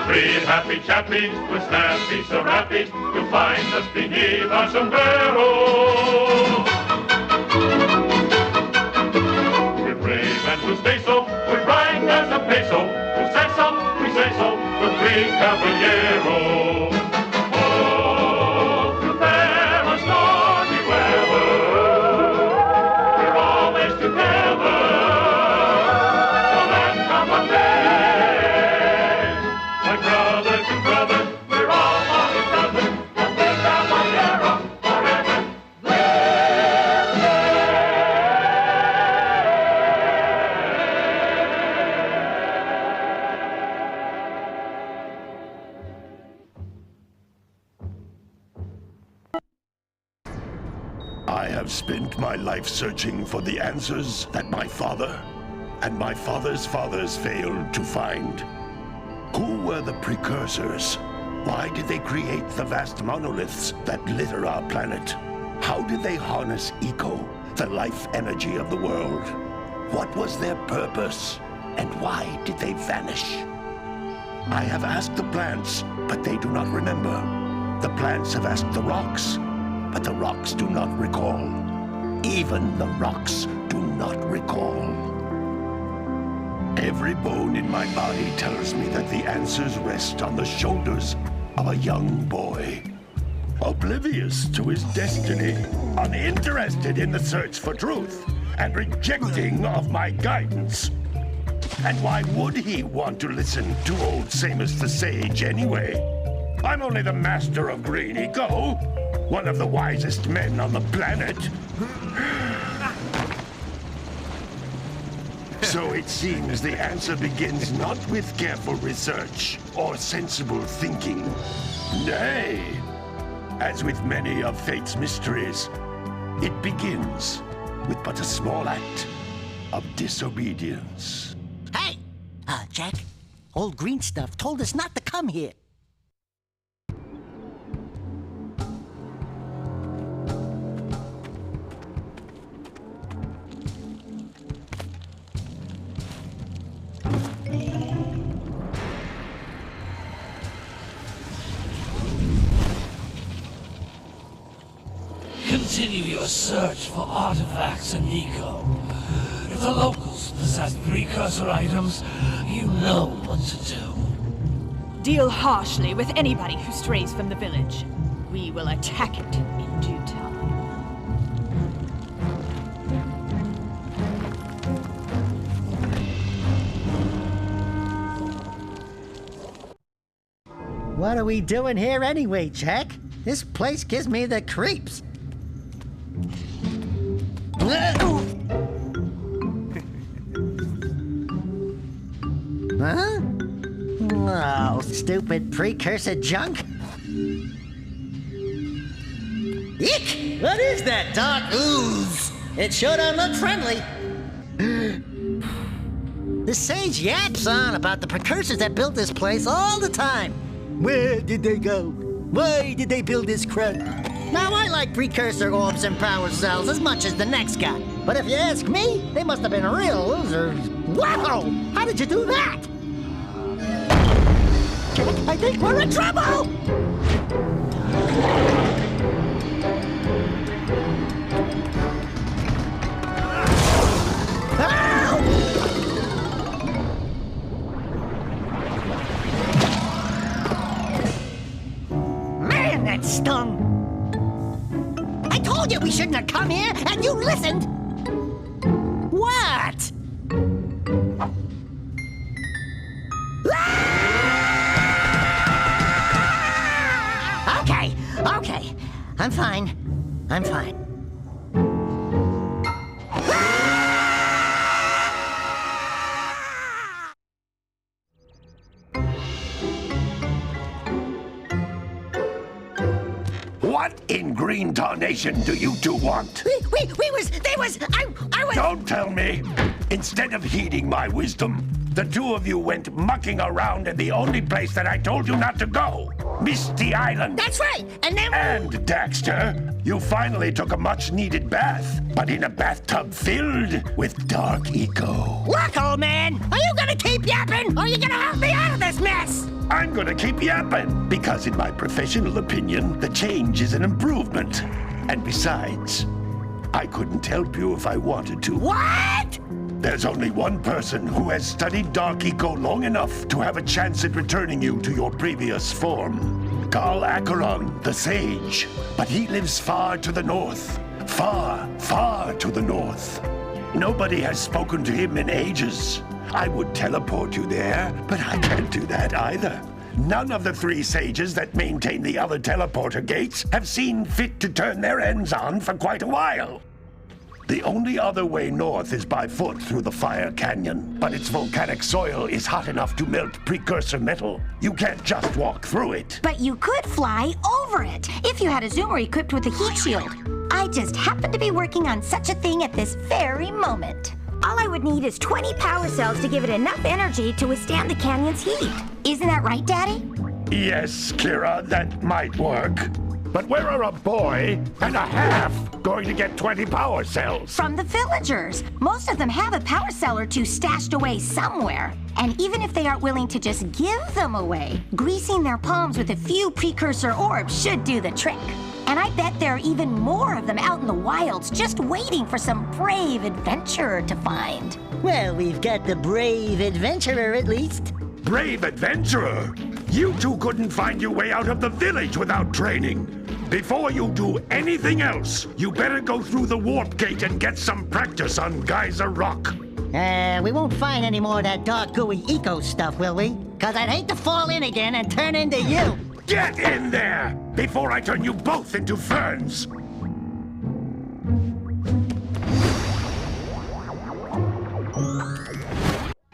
Three happy chappies with snappy so happy to find us beneath our sombrero. We're brave and we'll stay so, we're bright as a peso. Who says so, we say so, we're three caballeros. Oh, through fair or stormy weather, we're always together. So let's come on then. Like brother to brother, we're all on each other. We're three caballeros forever. I have spent my life searching for the answers that my father and my father's fathers failed to find. Who were the Precursors? Why did they create the vast monoliths that litter our planet? How did they harness eco, the life energy of the world? What was their purpose? And why did they vanish? I have asked the plants, but they do not remember. The plants have asked the rocks, but the rocks do not recall. Even the rocks do not recall. Every bone in my body tells me that the answers rest on the shoulders of a young boy. Oblivious to his destiny, uninterested in the search for truth, and rejecting of my guidance. And why would he want to listen to old Samus the Sage anyway? I'm only the master of green eco, one of the wisest men on the planet. So it seems the answer begins not with careful research or sensible thinking. Nay, as with many of fate's mysteries, it begins with but a small act of disobedience. Hey! Jack, old green stuff told us not to come here. Continue your search for artifacts and eco. If the locals possess precursor items, you know what to do. Deal harshly with anybody who strays from the village. We will attack it in due time. What are we doing here anyway, Jack? This place gives me the creeps. Huh? Oh, stupid precursor junk. Eek! What is that dark ooze? It sure don't look friendly. The sage yaps on about the precursors that built this place all the time. Where did they go? Why did they build this crap? Now, I like precursor orbs and power cells as much as the next guy. But if you ask me, they must have been real losers. Wow! How did you do that? I think we're in trouble! Man, that stung! I told you we shouldn't have come here, and you listened! What? Okay. I'm fine. What in green tarnation do you two want? I was... Don't tell me! Instead of heeding my wisdom, the two of you went mucking around in the only place that I told you not to go. Misty Island. That's right, and then... And, Daxter, you finally took a much-needed bath, but in a bathtub filled with dark eco. Look, old man, are you gonna keep yapping, or are you gonna help me out of this mess? I'm gonna keep yapping, because in my professional opinion, the change is an improvement. And besides, I couldn't help you if I wanted to. What? There's only one person who has studied Dark Eco long enough to have a chance at returning you to your previous form. Carl Acheron, the Sage. But he lives far to the north. Far, far to the north. Nobody has spoken to him in ages. I would teleport you there, but I can't do that either. None of the 3 sages that maintain the other teleporter gates have seen fit to turn their ends on for quite a while. The only other way north is by foot through the Fire Canyon, but its volcanic soil is hot enough to melt precursor metal. You can't just walk through it. But you could fly over it if you had a zoomer equipped with a heat shield. I just happen to be working on such a thing at this very moment. All I would need is 20 power cells to give it enough energy to withstand the canyon's heat. Isn't that right, Daddy? Yes, Kira, that might work. But where are a boy and a half going to get 20 power cells? From the villagers. Most of them have a power cell or 2 stashed away somewhere. And even if they aren't willing to just give them away, greasing their palms with a few precursor orbs should do the trick. And I bet there are even more of them out in the wilds just waiting for some brave adventurer to find. Well, we've got the brave adventurer at least. Brave adventurer! You two couldn't find your way out of the village without training. Before you do anything else, you better go through the warp gate and get some practice on Geyser Rock. We won't find any more of that dark gooey eco stuff, will we? 'Cause I'd hate to fall in again and turn into you. Get in there before I turn you both into ferns.